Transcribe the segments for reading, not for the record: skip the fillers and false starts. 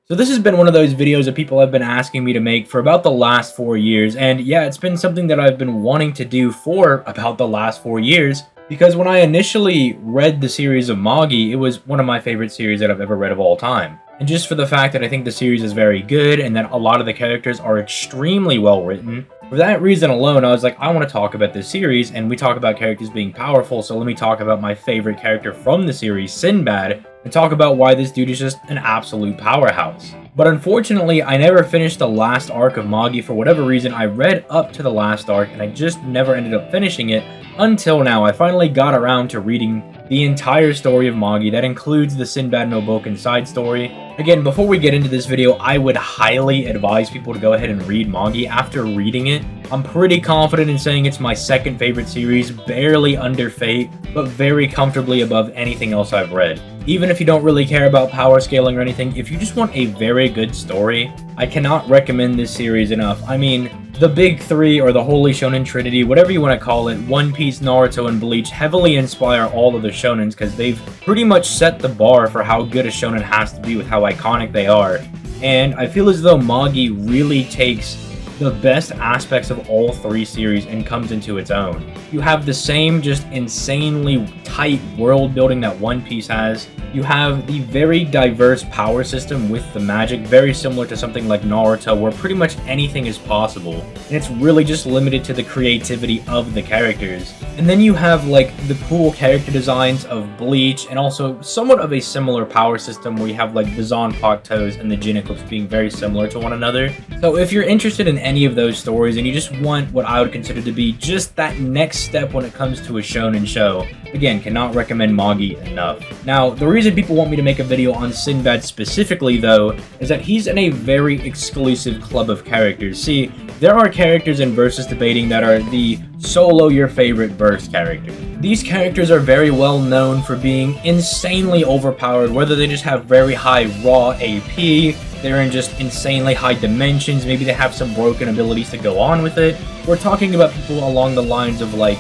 So this has been one of those videos that people have been asking me to make for about the last 4 years, and yeah, it's been something that I've been wanting to do for about the last 4 years, because when I initially read the series of Magi, it was one of my favorite series that I've ever read of all time. And just for the fact that I think the series is very good and that a lot of the characters are extremely well written, for that reason alone, I was like, I want to talk about this series, and we talk about characters being powerful, so let me talk about my favorite character from the series, Sinbad, and talk about why this dude is just an absolute powerhouse. But unfortunately, I never finished the last arc of Magi for whatever reason. I read up to the last arc, and I just never ended up finishing it until now. I finally got around to reading the entire story of Magi. That includes the Sinbad no Boken side story. Again, before we get into this video, I would highly advise people to go ahead and read Magi. After reading it, I'm pretty confident in saying it's my second favorite series, barely under Fate, but very comfortably above anything else I've read. Even if you don't really care about power scaling or anything, if you just want a very good story, I cannot recommend this series enough. I mean, the big three, or the Holy Shonen Trinity, whatever you want to call it, One Piece, Naruto, and Bleach heavily inspire all of the shonens because they've pretty much set the bar for how good a shonen has to be with how iconic they are. And I feel as though Magi really takes the best aspects of all three series and comes into its own. You have the same just insanely tight world building that One Piece has. You have the very diverse power system with the magic, very similar to something like Naruto, where pretty much anything is possible. And it's really just limited to the creativity of the characters. And then you have like the cool character designs of Bleach, and also somewhat of a similar power system where you have like the Zanpakutos and the Jin Eclipse being very similar to one another. So if you're interested in any of those stories and you just want what I would consider to be just that next step when it comes to a shonen show, again, cannot recommend Magi enough. Now, the reason people want me to make a video on Sinbad specifically, though, is that he's in a very exclusive club of characters. See, there are characters in Versus Debating that are the solo your favorite verse character. These characters are very well known for being insanely overpowered, whether they just have very high raw AP, they're in just insanely high dimensions, maybe they have some broken abilities to go on with it. We're talking about people along the lines of like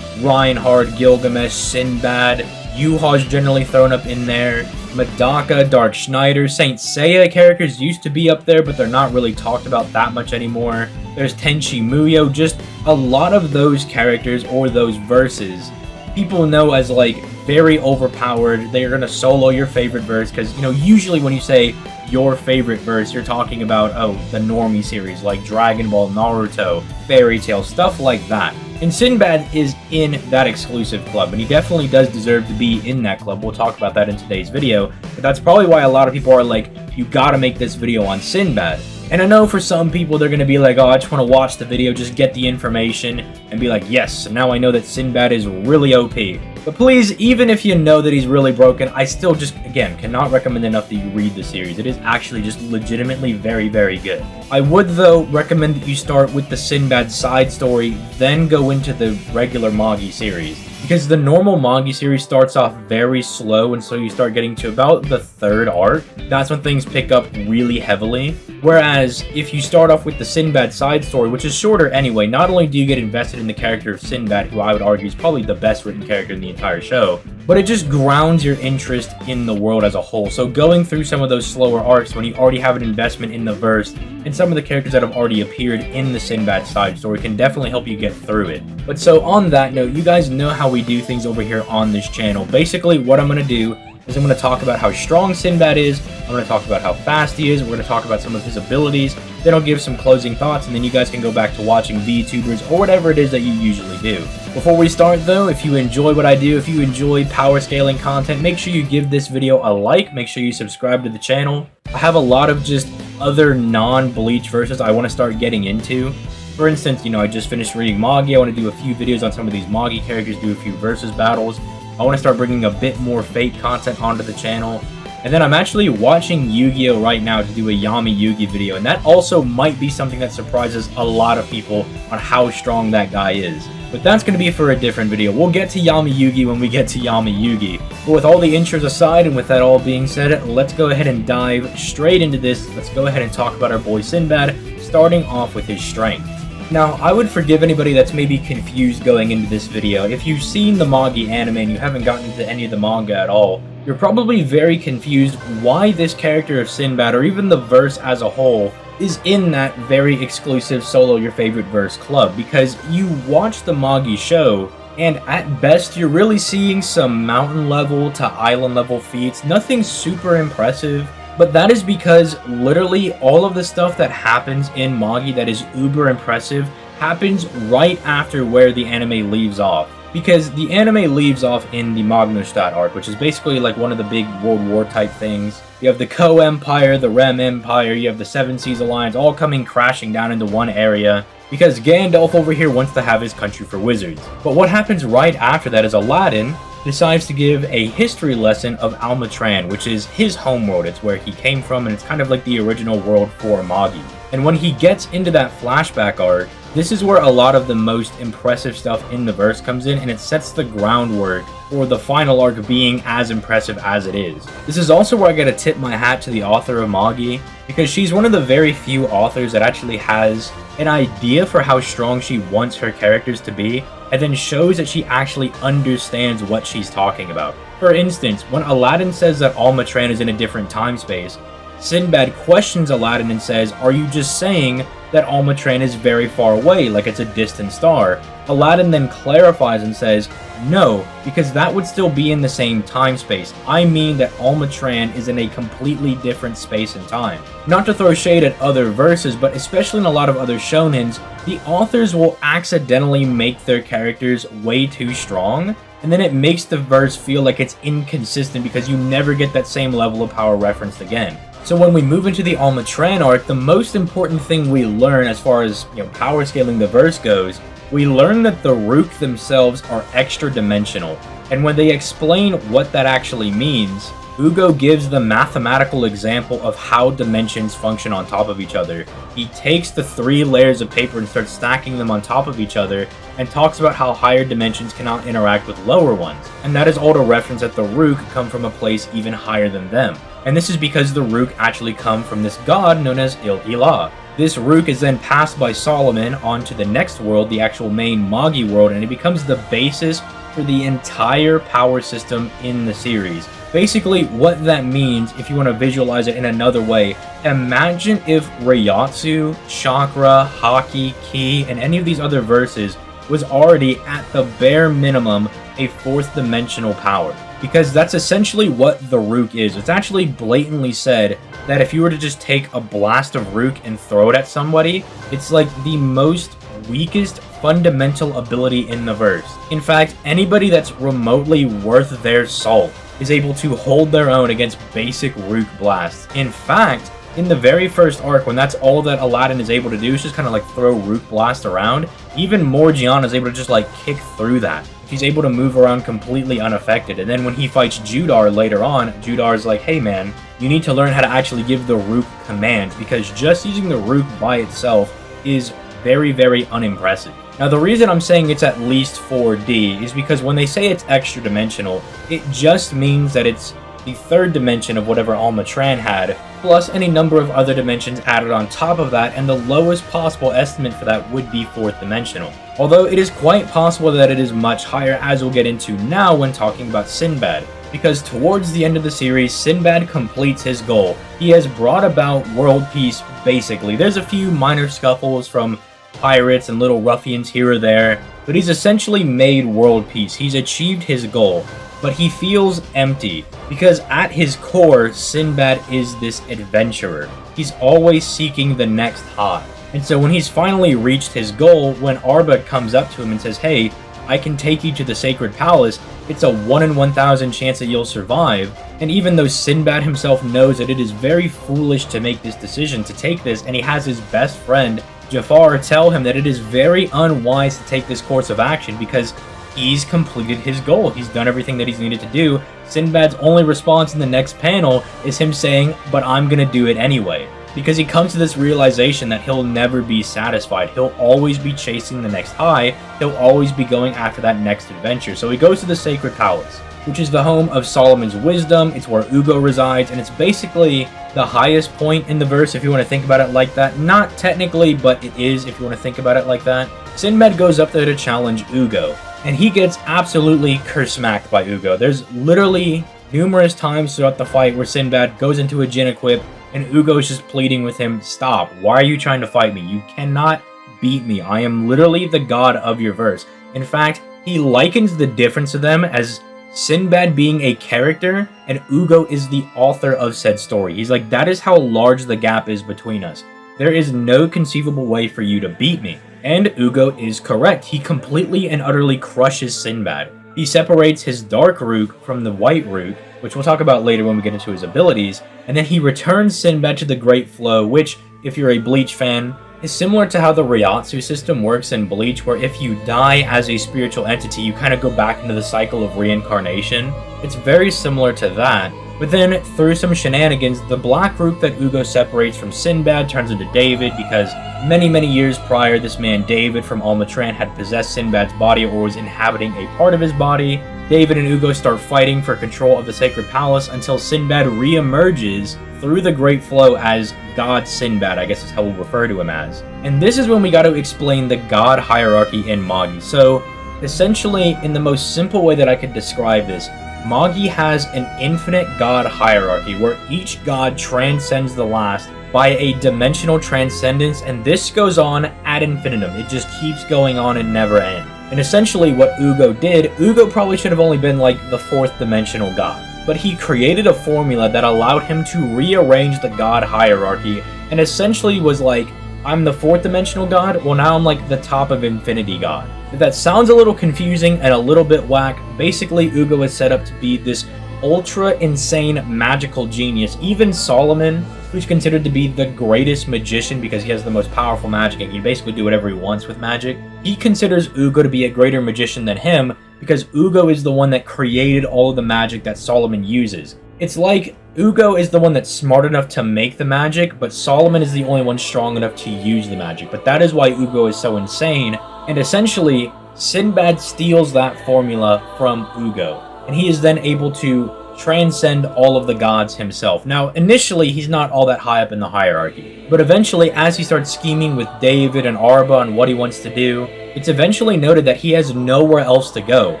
Reinhardt, Gilgamesh, Sinbad, Yuha's generally thrown up in there, Medaka, Dark Schneider, Saint Seiya characters used to be up there, but they're not really talked about that much anymore. There's Tenchi Muyo, just a lot of those characters or those verses people know as like very overpowered. They're gonna solo your favorite verse because, you know, usually when you say your favorite verse, you're talking about, oh, the normie series like Dragon Ball, Naruto, Fairy Tail, stuff like that. And Sinbad is in that exclusive club, and he definitely does deserve to be in that club. We'll talk about that in today's video, but that's probably why a lot of people are like, you gotta make this video on Sinbad. And I know for some people they're gonna be like, oh, I just want to watch the video, just get the information, and be like, yes, now I know that Sinbad is really OP. But please, even if you know that he's really broken, I still just, again, cannot recommend enough that you read the series. It is actually just legitimately very, very good. I would, though, recommend that you start with the Sinbad side story, then go into the regular Magi series. Because the normal Magi series starts off very slow, and so you start getting to about the third arc. That's when things pick up really heavily. Whereas, if you start off with the Sinbad side story, which is shorter anyway, not only do you get invested in the character of Sinbad, who I would argue is probably the best written character in the entire show, but it just grounds your interest in the world as a whole. So going through some of those slower arcs when you already have an investment in the verse and some of the characters that have already appeared in the Sinbad side story can definitely help you get through it. But so on that note, you guys know how we do things over here on this channel. Basically, what I'm going to do is I'm going to talk about how strong Sinbad is, I'm going to talk about how fast he is, we're going to talk about some of his abilities, then I'll give some closing thoughts, and then you guys can go back to watching VTubers or whatever it is that you usually do. Before we start though, if you enjoy what I do, if you enjoy power scaling content, make sure you give this video a like, make sure you subscribe to the channel. I have a lot of just other non-Bleach verses I want to start getting into. For instance, you know, I just finished reading Magi, I want to do a few videos on some of these Magi characters, do a few versus battles. I want to start bringing a bit more Fate content onto the channel. And then I'm actually watching Yu-Gi-Oh! Right now to do a Yami Yugi video, and that also might be something that surprises a lot of people on how strong that guy is. But that's going to be for a different video. We'll get to Yami Yugi when we get to Yami Yugi. But with all the intros aside, and with that all being said, let's go ahead and dive straight into this. Let's go ahead and talk about our boy Sinbad, starting off with his strength. Now, I would forgive anybody that's maybe confused going into this video. If you've seen the Magi anime and you haven't gotten into any of the manga at all, you're probably very confused why this character of Sinbad, or even the verse as a whole, is in that very exclusive Solo Your Favorite Verse club, because you watch the Magi show, and at best you're really seeing some mountain level to island level feats, nothing super impressive, but that is because literally all of the stuff that happens in Magi that is uber impressive happens right after where the anime leaves off. Because the anime leaves off in the Magnusstadt arc, which is basically like one of the big World War type things. You have the Ko Empire, the Rem Empire, you have the Seven Seas Alliance, all coming crashing down into one area, because Gandalf over here wants to have his country for wizards. But what happens right after that is Aladdin decides to give a history lesson of Almatran, which is his homeworld. It's where he came from, and it's kind of like the original world for Magi. And when he gets into that flashback arc, this is where a lot of the most impressive stuff in the verse comes in, and it sets the groundwork for the final arc being as impressive as it is. This is also where I gotta tip my hat to the author of Magi, because she's one of the very few authors that actually has an idea for how strong she wants her characters to be, and then shows that she actually understands what she's talking about. For instance, when Aladdin says that Almatran is in a different time space, Sinbad questions Aladdin and says, "Are you just saying that Almatran is very far away, like it's a distant star?" Aladdin then clarifies and says, "No, because that would still be in the same time space. I mean that Almatran is in a completely different space and time." Not to throw shade at other verses, but especially in a lot of other shonens, the authors will accidentally make their characters way too strong, and then it makes the verse feel like it's inconsistent because you never get that same level of power referenced again. So when we move into the Almatran arc, the most important thing we learn as far as, power scaling the verse goes, we learn that the Rook themselves are extra dimensional. And when they explain what that actually means, Ugo gives the mathematical example of how dimensions function on top of each other. He takes the 3 layers of paper and starts stacking them on top of each other, and talks about how higher dimensions cannot interact with lower ones. And that is all to reference that the Rook come from a place even higher than them. And this is because the Rook actually come from this god known as Il-Ilah. This Rook is then passed by Solomon onto the next world, the actual main Magi world, and it becomes the basis for the entire power system in the series. Basically, what that means, if you want to visualize it in another way, imagine if Reiatsu, Chakra, Haki, Ki, and any of these other verses was already at the bare minimum a 4th dimensional power. Because that's essentially what the Rook is. It's actually blatantly said that if you were to just take a blast of Rook and throw it at somebody, it's like the most weakest fundamental ability in the verse. In fact, anybody that's remotely worth their salt is able to hold their own against basic Rook blasts. In fact, in the very first arc, when that's all that Aladdin is able to do, is just kind of like throw Rook blast around, even Morgiana is able to just like kick through that. He's able to move around completely unaffected. And then when he fights Judar later on, Judar's like, "Hey man, you need to learn how to actually give the Rook commands, because just using the Rook by itself is very, very unimpressive." Now the reason I'm saying it's at least 4D is because when they say it's extra dimensional, it just means that it's the 3rd dimension of whatever Almatran had, plus any number of other dimensions added on top of that, and the lowest possible estimate for that would be 4th dimensional. Although it is quite possible that it is much higher, as we'll get into now when talking about Sinbad. Because towards the end of the series, Sinbad completes his goal. He has brought about world peace, basically. There's a few minor scuffles from pirates and little ruffians here or there, but he's essentially made world peace. He's achieved his goal. But he feels empty, because at his core, Sinbad is this adventurer. He's always seeking the next high. And so when he's finally reached his goal, when Arba comes up to him and says, "Hey, I can take you to the Sacred Palace, it's a 1 in 1,000 chance that you'll survive." And even though Sinbad himself knows that it is very foolish to make this decision to take this, and he has his best friend, Jafar, tell him that it is very unwise to take this course of action because he's completed his goal. He's done everything that he's needed to do. Sinbad's only response in the next panel is him saying, "But I'm gonna do it anyway." Because he comes to this realization that he'll never be satisfied. He'll always be chasing the next high. He'll always be going after that next adventure. So he goes to the Sacred Palace, which is the home of Solomon's wisdom. It's where Ugo resides, and it's basically the highest point in the verse if you want to think about it like that. Not technically, but it is if you want to think about it like that. Sinbad goes up there to challenge Ugo, and he gets absolutely curse-smacked by Ugo. There's literally numerous times throughout the fight where Sinbad goes into a Jin equip and Ugo's just pleading with him, stop, why are you trying to fight me? You cannot beat me. I am literally the god of your verse. In fact, he likens the difference of them as Sinbad being a character and Ugo is the author of said story. He's like, that is how large the gap is between us. There is no conceivable way for you to beat me. And Ugo is correct. He completely and utterly crushes Sinbad. He separates his Dark Rook from the White Rook, which we'll talk about later when we get into his abilities, and then he returns Sinbad to the Great Flow, which, if you're a Bleach fan, is similar to how the Ryatsu system works in Bleach, where if you die as a spiritual entity, you kind of go back into the cycle of reincarnation. It's very similar to that. But then, through some shenanigans, the Black Rook that Ugo separates from Sinbad turns into David, because many years prior, this man David from Almatran had possessed Sinbad's body or was inhabiting a part of his body. David and Ugo start fighting for control of the Sacred Palace until Sinbad re-emerges through the Great Flow as God Sinbad, I guess is how we'll refer to him as. And this is when we got to explain the God hierarchy in Magi. So, essentially, in the most simple way that I could describe this, Magi has an infinite god hierarchy where each god transcends the last by a dimensional transcendence, and this goes on ad infinitum. It just keeps going on and never ends. And essentially what Ugo did, Ugo probably should have only been like the 4th dimensional god, but he created a formula that allowed him to rearrange the god hierarchy and essentially was like, I'm the 4th dimensional god, well now I'm like the top of infinity god. If that sounds a little confusing and a little bit whack, basically Ugo is set up to be this ultra insane magical genius. Even Solomon, who's considered to be the greatest magician because he has the most powerful magic and can basically do whatever he wants with magic, he considers Ugo to be a greater magician than him because Ugo is the one that created all of the magic that Solomon uses. It's like Ugo is the one that's smart enough to make the magic, but Solomon is the only one strong enough to use the magic. But that is why Ugo is so insane, and essentially, Sinbad steals that formula from Ugo, and he is then able to transcend all of the gods himself. Now, initially, he's not all that high up in the hierarchy, but eventually, as he starts scheming with David and Arba on what he wants to do, it's eventually noted that he has nowhere else to go.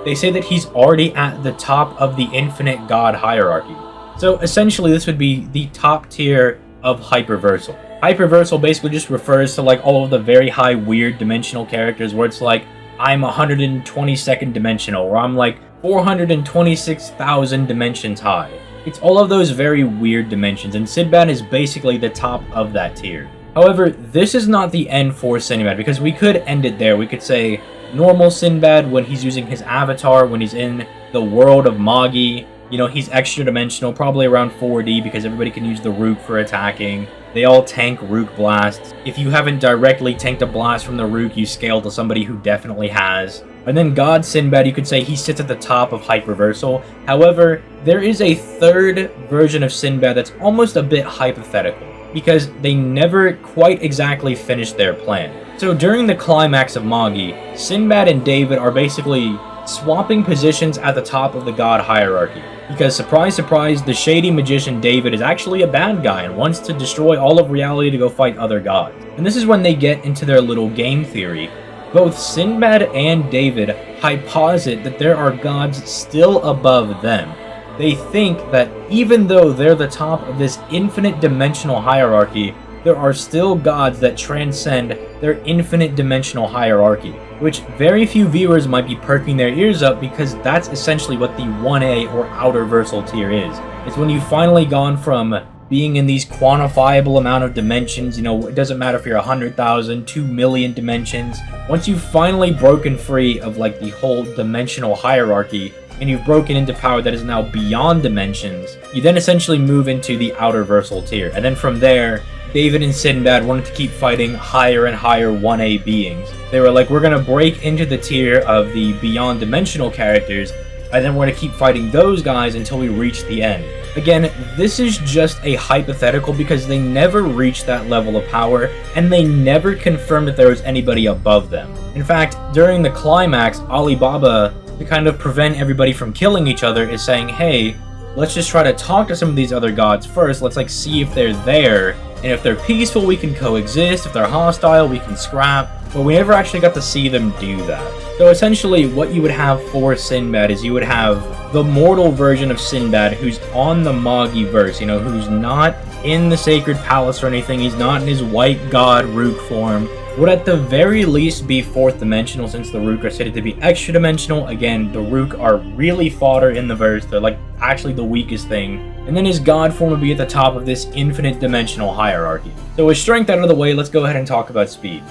They say that he's already at the top of the infinite god hierarchy. So essentially this would be the top tier of Hyperversal. Hyperversal basically just refers to like all of the very high weird dimensional characters where it's like, I'm 122nd dimensional, or I'm like 426,000 dimensions high. It's all of those very weird dimensions, and Sinbad is basically the top of that tier. However, this is not the end for Sinbad, because we could end it there. We could say normal Sinbad when he's using his avatar, when he's in the world of Magi. You know, he's extra dimensional, probably around 4D because everybody can use the Rook for attacking. They all tank Rook blasts. If you haven't directly tanked a blast from the Rook, you scale to somebody who definitely has. And then God Sinbad, you could say he sits at the top of Hyperversal. However, there is a third version of Sinbad that's almost a bit hypothetical, because they never quite exactly finished their plan. So during the climax of Magi, Sinbad and David are basically swapping positions at the top of the god hierarchy. Because surprise surprise, the shady magician David is actually a bad guy and wants to destroy all of reality to go fight other gods. And this is when they get into their little game theory. Both Sinbad and David hyposit that there are gods still above them. They think that even though they're the top of this infinite dimensional hierarchy, there are still gods that transcend their infinite dimensional hierarchy, which very few viewers might be perking their ears up because that's essentially what the 1A or outer versal tier is. It's when you've finally gone from being in these quantifiable amount of dimensions, you know, it doesn't matter if you're 100,000, 2 million dimensions. Once you've finally broken free of like the whole dimensional hierarchy, and you've broken into power that is now beyond dimensions, you then essentially move into the outer versal tier. And then from there, David and Sinbad wanted to keep fighting higher and higher 1A beings. They were like, we're going to break into the tier of the beyond dimensional characters, and then we're going to keep fighting those guys until we reach the end. Again, this is just a hypothetical because they never reached that level of power, and they never confirmed that there was anybody above them. In fact, during the climax, Alibaba, to kind of prevent everybody from killing each other, is saying, hey, let's just try to talk to some of these other gods first. Let's like see if they're there, and if they're peaceful, we can coexist. If they're hostile, we can scrap. But we never actually got to see them do that. So essentially what you would have for Sinbad is you would have the mortal version of Sinbad who's on the Magi verse, you know, who's not in the Sacred Palace or anything, he's not in his white god Rook form, would at the very least be 4th dimensional since the Rook are stated to be extra dimensional. Again, the Rook are really fodder in the verse, they're like actually the weakest thing. And then his god form would be at the top of this infinite dimensional hierarchy. So with strength out of the way, let's go ahead and talk about speed.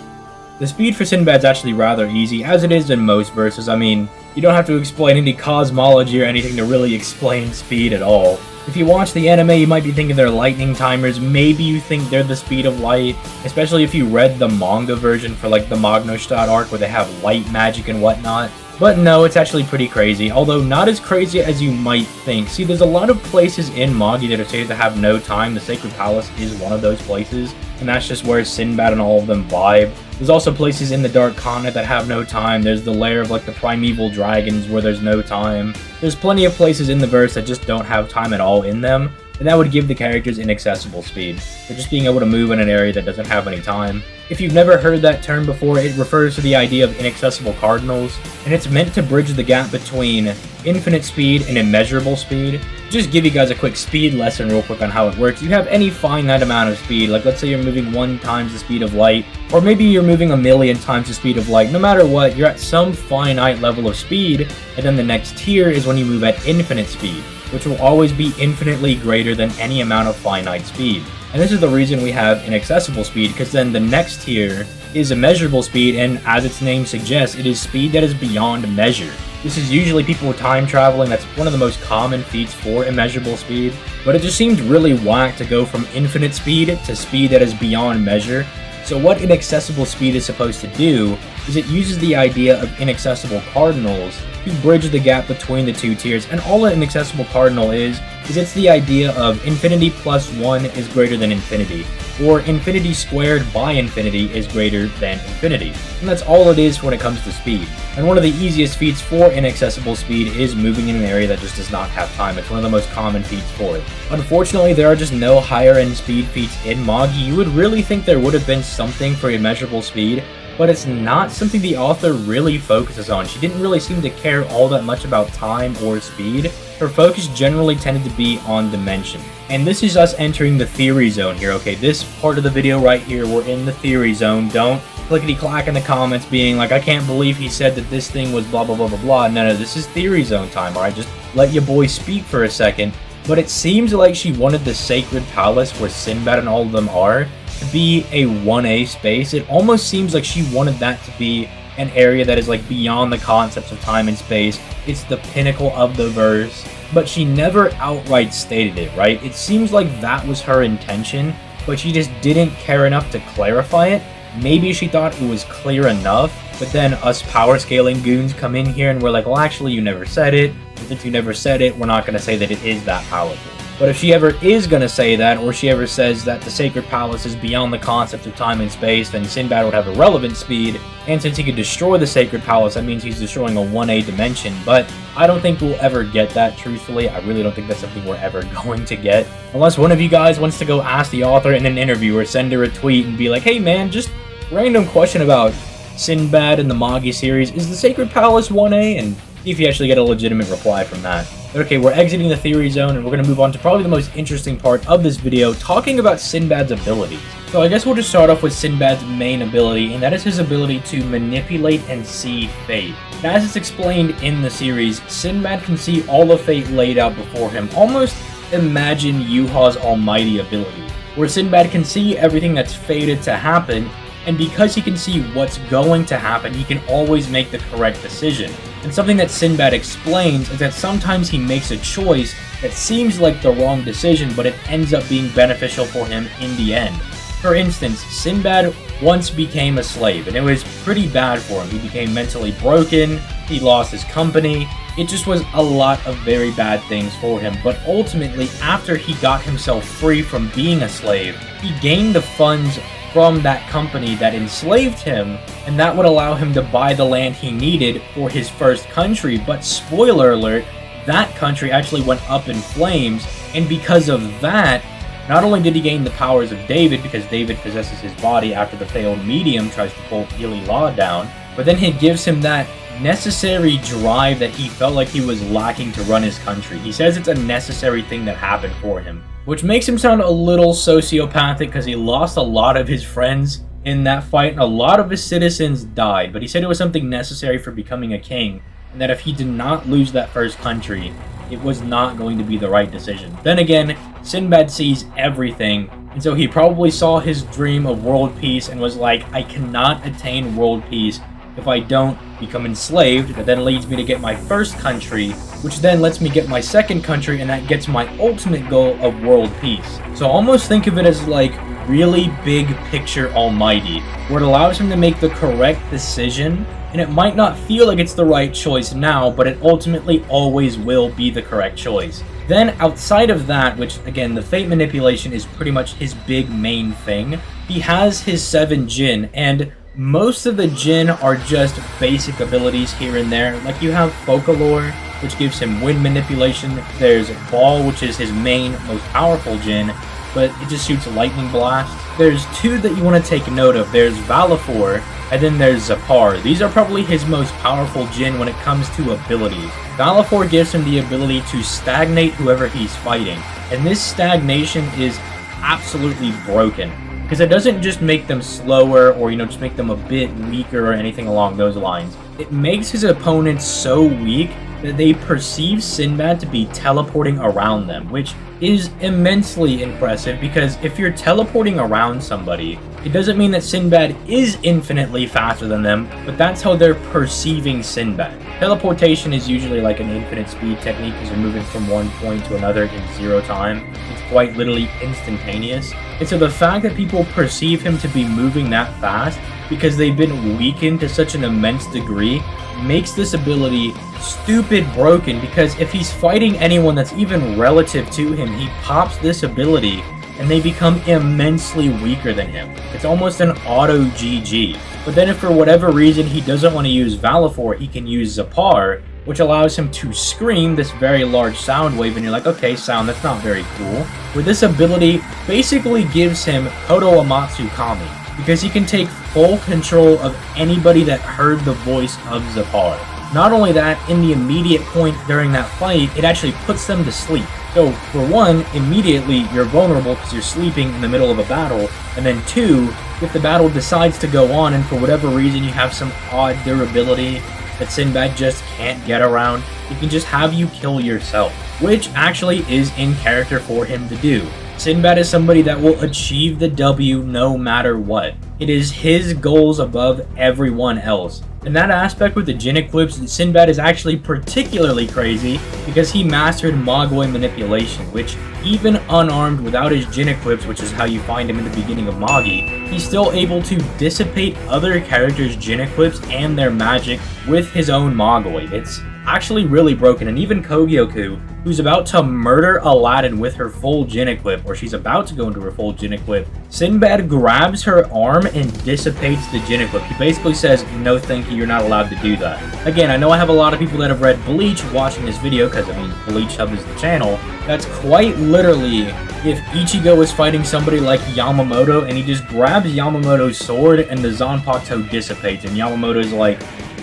The speed for Sinbad's actually rather easy, as it is in most verses. I mean, you don't have to explain any cosmology or anything to really explain speed at all. If you watch the anime, you might be thinking they're lightning timers, maybe you think they're the speed of light, especially if you read the manga version for like the Magi Arc where they have light magic and whatnot. But no, it's actually pretty crazy, although not as crazy as you might think. See, there's a lot of places in Magi that are stated to have no time. The Sacred Palace is one of those places, and that's just where Sinbad and all of them vibe. There's also places in the Dark Continent that have no time. There's the lair of like the primeval dragons where there's no time. There's plenty of places in the verse that just don't have time at all in them, and that would give the characters inaccessible speed. For just being able to move in an area that doesn't have any time. If you've never heard that term before, it refers to the idea of inaccessible cardinals, and it's meant to bridge the gap between infinite speed and immeasurable speed. Just give you guys a quick speed lesson real quick on how it works. You have any finite amount of speed, like let's say you're moving 1 times the speed of light, or maybe you're moving 1,000,000 times the speed of light. No matter what, you're at some finite level of speed, and then the next tier is when you move at infinite speed, which will always be infinitely greater than any amount of finite speed. And this is the reason we have inaccessible speed, because then the next tier is immeasurable speed, and as its name suggests, it is speed that is beyond measure. This is usually people time traveling, that's one of the most common feats for immeasurable speed, but it just seemed really whack to go from infinite speed to speed that is beyond measure. So what inaccessible speed is supposed to do is it uses the idea of inaccessible cardinals to bridge the gap between the two tiers, and all an inaccessible cardinal is it's the idea of infinity plus 1 is greater than infinity, or infinity squared by infinity is greater than infinity. And that's all it is when it comes to speed. And one of the easiest feats for inaccessible speed is moving in an area that just does not have time. It's one of the most common feats for it. Unfortunately, there are just no higher end speed feats in Magi. You would really think there would have been something for immeasurable speed, but it's not something the author really focuses on. She didn't really seem to care all that much about time or speed. Her focus generally tended to be on dimension. And this is us entering the theory zone here, okay? This part of the video right here, we're in the theory zone. Don't clickety-clack in the comments being like, I can't believe he said that this thing was blah, blah, blah, blah, blah. No, this is theory zone time, alright? Just let your boy speak for a second. But it seems like she wanted the Sacred Palace, where Sinbad and all of them are, to be a 1A space. It almost seems like she wanted that to be an area that is like beyond the concepts of time and space. It's the pinnacle of the verse, but she never outright stated it, right? It seems like that was her intention, but she just didn't care enough to clarify it. Maybe she thought it was clear enough, but then us power scaling goons come in here and we're like, well, actually you never said it, and since you never said it, we're not going to say that it is that powerful. But if she ever is going to say that, or she ever says that the Sacred Palace is beyond the concept of time and space, then Sinbad would have irrelevant speed, and since he could destroy the Sacred Palace, that means he's destroying a 1A dimension, but I don't think we'll ever get that, truthfully. I really don't think that's something we're ever going to get. Unless one of you guys wants to go ask the author in an interview, or send her a tweet and be like, hey man, just random question about Sinbad and the Magi series, is the Sacred Palace 1A? And see if you actually get a legitimate reply from that. Okay, we're exiting the theory zone, and we're going to move on to probably the most interesting part of this video, talking about Sinbad's ability. So I guess we'll just start off with Sinbad's main ability, and that is his ability to manipulate and see fate. Now, as it's explained in the series, Sinbad can see all of fate laid out before him. Almost imagine Yuha's almighty ability, where Sinbad can see everything that's fated to happen, and because he can see what's going to happen, he can always make the correct decision. And something that Sinbad explains is that sometimes he makes a choice that seems like the wrong decision, but it ends up being beneficial for him in the end. For instance, Sinbad once became a slave, and it was pretty bad for him. He became mentally broken, he lost his company, it just was a lot of very bad things for him. But ultimately, after he got himself free from being a slave, he gained the funds from that company that enslaved him, and that would allow him to buy the land he needed for his first country. But spoiler alert, that country actually went up in flames, and because of that, not only did he gain the powers of David, because David possesses his body after the failed medium tries to pull Ili La down, but then it gives him that necessary drive that he felt like he was lacking to run his country. He says it's a necessary thing that happened for him, which makes him sound a little sociopathic because he lost a lot of his friends in that fight and a lot of his citizens died, but he said it was something necessary for becoming a king, and that if he did not lose that first country, it was not going to be the right decision. Then again, Sinbad sees everything, and so he probably saw his dream of world peace and was like, I cannot attain world peace if I don't become enslaved. That then leads me to get my first country, which then lets me get my second country, and that gets my ultimate goal of world peace. So almost think of it as like really big picture almighty, where it allows him to make the correct decision, and it might not feel like it's the right choice now, but it ultimately always will be the correct choice. Then outside of that, which again, the fate manipulation is pretty much his big main thing, he has his 7 Jin, and most of the Jin are just basic abilities here and there. Like you have Folklore, which gives him wind manipulation. There's Ball, which is his main, most powerful Jin, but it just shoots lightning blast. There's 2 that you want to take note of. There's Valifor, and then there's Zapar. These are probably his most powerful Jin when it comes to abilities. Valifor gives him the ability to stagnate whoever he's fighting, and this stagnation is absolutely broken, because it doesn't just make them slower or, just make them a bit weaker or anything along those lines. It makes his opponents so weak that they perceive Sinbad to be teleporting around them, which is immensely impressive, because if you're teleporting around somebody, it doesn't mean that Sinbad is infinitely faster than them, but that's how they're perceiving Sinbad. Teleportation is usually like an infinite speed technique because you're moving from one point to another in 0 time. It's quite literally instantaneous. And so the fact that people perceive him to be moving that fast because they've been weakened to such an immense degree makes this ability stupid broken, because if he's fighting anyone that's even relative to him, he pops this ability and they become immensely weaker than him. It's almost an auto GG. But then if for whatever reason he doesn't want to use Valifor, he can use Zapar, which allows him to scream this very large sound wave, and you're like, okay, sound, that's not very cool. With this ability, basically gives him Kodo Amatsu Kami, because he can take full control of anybody that heard the voice of Zapar. Not only that, in the immediate point during that fight, it actually puts them to sleep. So, for one, immediately you're vulnerable because you're sleeping in the middle of a battle, and then 2, if the battle decides to go on and for whatever reason you have some odd durability that Sinbad just can't get around, he can just have you kill yourself, which actually is in character for him to do. Sinbad is somebody that will achieve the W no matter what. It is his goals above everyone else. In that aspect with the Jin Eclipse, Sinbad is actually particularly crazy because he mastered Mogwai manipulation, which even unarmed without his Jin Eclipse, which is how you find him in the beginning of Magi, he's still able to dissipate other characters' Jin Eclipse and their magic with his own Mogwai. It's actually really broken, and even Kogyoku, who's about to murder Aladdin with her full Jin Eclipse, or she's about to go into her full Jin Eclipse, Sinbad grabs her arm and dissipates the Jin Eclipse. He basically says, no thank you, you're not allowed to do that. Again, I know I have a lot of people that have read Bleach watching this video, because Bleach Hub is the channel. That's quite literally if Ichigo is fighting somebody like Yamamoto and he just grabs Yamamoto's sword and the Zanpakuto dissipates, and Yamamoto's like,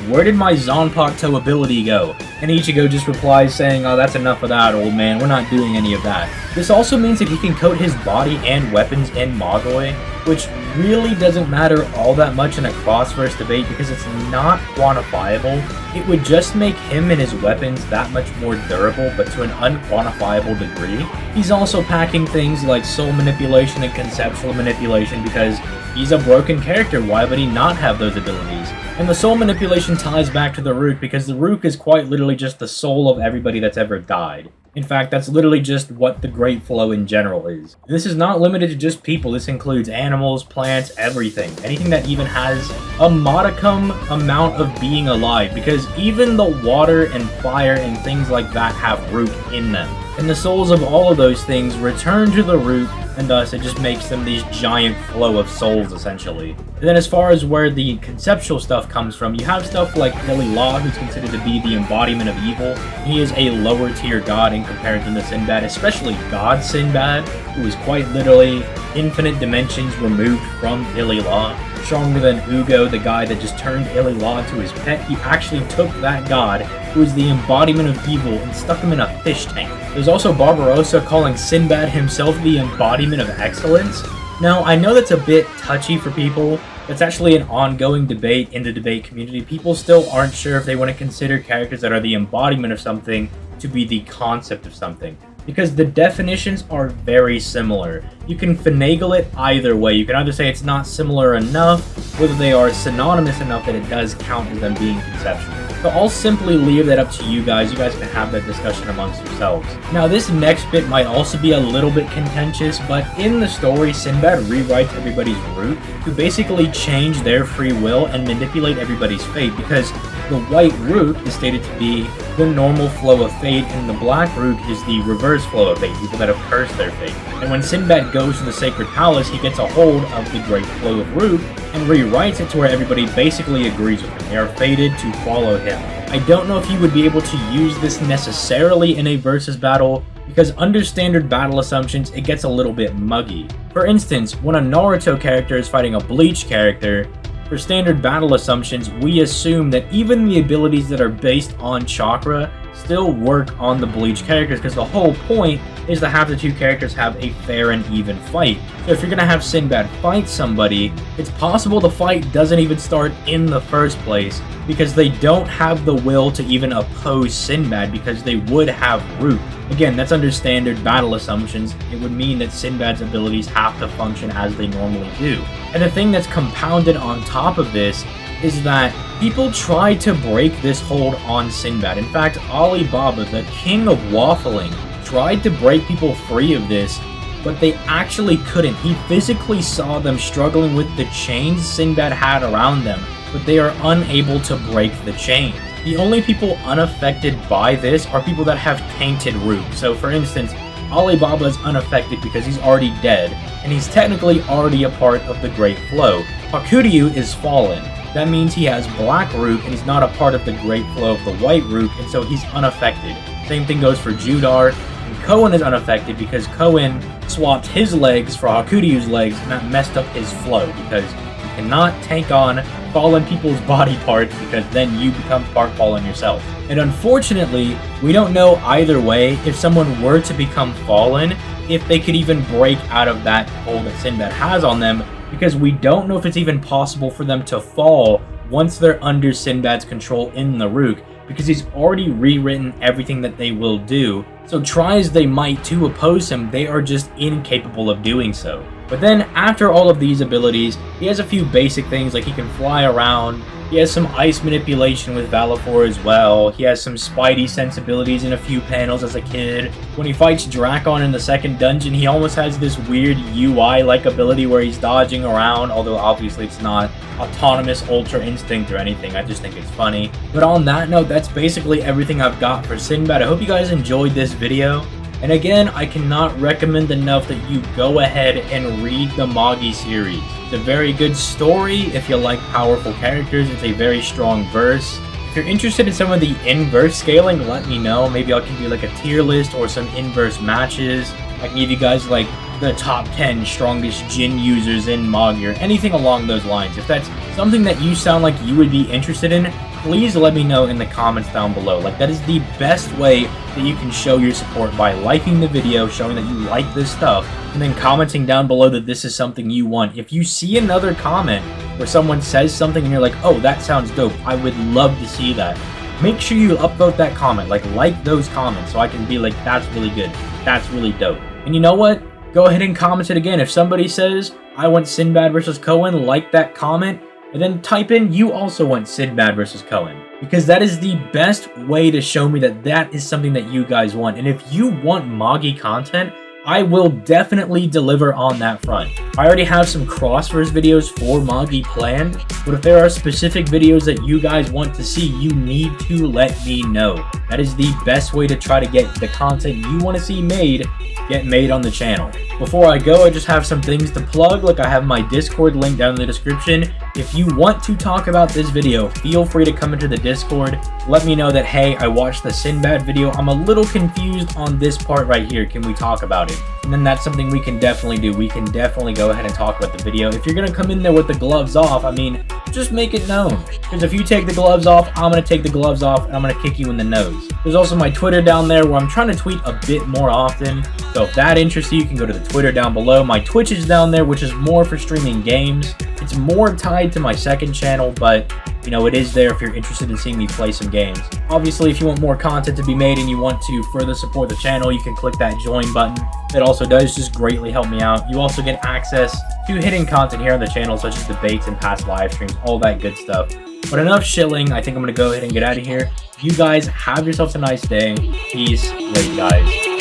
where did my Zanpakuto ability go? And Ichigo just replies saying, oh, that's enough of that, old man, we're not doing any of that. This also means that he can coat his body and weapons in Mogwai, which really doesn't matter all that much in a cross-verse debate because it's not quantifiable. It would just make him and his weapons that much more durable, but to an unquantifiable degree. He's also packing things like soul manipulation and conceptual manipulation because he's a broken character. Why would he not have those abilities? And the soul manipulation ties back to the Rook because the Rook is quite literally just the soul of everybody that's ever died. In fact, that's literally just what the Great Flow in general is. This is not limited to just people. This includes animals, plants, everything. Anything that even has a modicum amount of being alive, because even the water and fire and things like that have Rook in them. And the souls of all of those things return to the Rook, and thus it just makes them these giant flow of souls, essentially. And then as far as where the conceptual stuff comes from, you have stuff like Billy Law, who's considered to be the embodiment of evil. He is a lower tier god in comparison to Sinbad, especially God Sinbad. who is quite literally infinite dimensions removed from Illaw. Stronger than Ugo, the guy that just turned Illaw into his pet. He actually took that god, who is the embodiment of evil, and stuck him in a fish tank. There's also Barbarossa calling Sinbad himself the embodiment of excellence. Now, I know that's a bit touchy for people. That's actually an ongoing debate in the debate community. People still aren't sure if they want to consider characters that are the embodiment of something to be the concept of something, because the definitions are very similar. You can finagle it either way. You can either say it's not similar enough, whether they are synonymous enough that it does count as them being conceptual. So I'll simply leave that up to you guys. You guys can have that discussion amongst yourselves. Now, this next bit might also be a little bit contentious, but in the story, Sinbad rewrites everybody's root to basically change their free will and manipulate everybody's fate, because the white root is stated to be the normal flow of fate, and the black root is the reverse flow of fate, people that have cursed their fate. And when Sinbad goes to the Sacred Palace, he gets a hold of the great flow of root and rewrites it to where everybody basically agrees with him. They are fated to follow him. I don't know if you would be able to use this necessarily in a versus battle, because under standard battle assumptions, it gets a little bit muggy. For instance, when a Naruto character is fighting a Bleach character, for standard battle assumptions, we assume that even the abilities that are based on chakra still work on the Bleach characters, because the whole point is to have the two characters have a fair and even fight. So if you're going to have Sinbad fight somebody, it's possible the fight doesn't even start in the first place, because they don't have the will to even oppose Sinbad, because they would have root. Again, that's under standard battle assumptions. It would mean that Sinbad's abilities have to function as they normally do. And the thing that's compounded on top of this is that people tried to break this hold on Sinbad. In fact, Alibaba, the king of waffling, tried to break people free of this, but they actually couldn't. He physically saw them struggling with the chains Sinbad had around them, but they are unable to break the chains. The only people unaffected by this are people that have tainted root. So for instance, Alibaba is unaffected because he's already dead, and he's technically already a part of the Great Flow. Hakuryu is fallen. That means he has black root and he's not a part of the Great Flow of the white root, and so he's unaffected. Same thing goes for Judar, and Koen is unaffected because Koen swapped his legs for Hakuryu's legs, and that messed up his flow, because you cannot take on fallen people's body parts, because then you become part fallen yourself. And unfortunately, we don't know either way if someone were to become fallen, if they could even break out of that hold that Sinbad has on them, because we don't know if it's even possible for them to fall once they're under Sinbad's control in the Rook, because he's already rewritten everything that they will do. So try as they might to oppose him, they are just incapable of doing so. But then after all of these abilities, he has a few basic things, like he can fly around, he has some ice manipulation with Valifor as well, he has some Spidey sensibilities in a few panels as a kid. When he fights Drakon in the second dungeon, he almost has this weird UI-like ability where he's dodging around, although obviously it's not autonomous Ultra Instinct or anything, I just think it's funny. But on that note, that's basically everything I've got for Sinbad. I hope you guys enjoyed this video. And again, I cannot recommend enough that you go ahead and read the Magi series. It's a very good story if you like powerful characters. It's a very strong verse. If you're interested in some of the inverse scaling, let me know. Maybe I can do like a tier list or some inverse matches. I can give you guys like the top 10 strongest Jin users in Magi or anything along those lines. If that's something that you sound like you would be interested in, please let me know in the comments down below. Like, that is the best way that you can show your support, by liking the video, showing that you like this stuff, and then commenting down below that this is something you want. If you see another comment where someone says something and you're like, oh, that sounds dope, I would love to see that, make sure you upvote that comment, like those comments, so I can be like, that's really good, that's really dope. And you know what? Go ahead and comment it again. If somebody says, I want Sinbad versus Koen, like that comment, and then type in, you also want Sinbad versus Koen, because that is the best way to show me that that is something that you guys want. And if you want Magi content, I will definitely deliver on that front. I already have some crossverse videos for Magi planned, but if there are specific videos that you guys want to see, you need to let me know. That is the best way to try to get the content you want to see made, get made on the channel. Before I go, I just have some things to plug, like I have my Discord link down in the description. If you want to talk about this video, feel free to come into the Discord. Let me know that, hey, I watched the Sinbad video. I'm a little confused on this part right here. Can we talk about it? And then that's something we can definitely do. We can definitely go ahead and talk about the video. If you're going to come in there with the gloves off, I mean, just make it known. Because if you take the gloves off, I'm going to take the gloves off and I'm going to kick you in the nose. There's also my Twitter down there where I'm trying to tweet a bit more often. So if that interests you, you can go to the Twitter down below. My Twitch is down there, which is more for streaming games. It's more tied to my second channel, but you know, it is there if you're interested in seeing me play some games. Obviously, if you want more content to be made and you want to further support the channel, you can click that join button. It also does just greatly help me out. You also get access to hidden content here on the channel, such as debates and past live streams, all that good stuff. But enough shilling. I think I'm going to go ahead and get out of here. You guys have yourselves a nice day. Peace. Late, guys.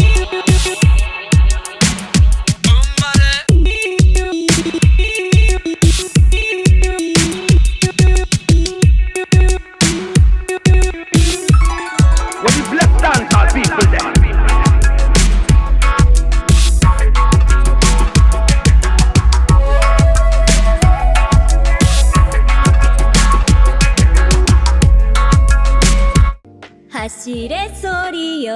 走れソリよ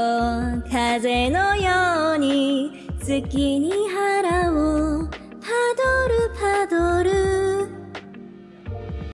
風のように月に腹を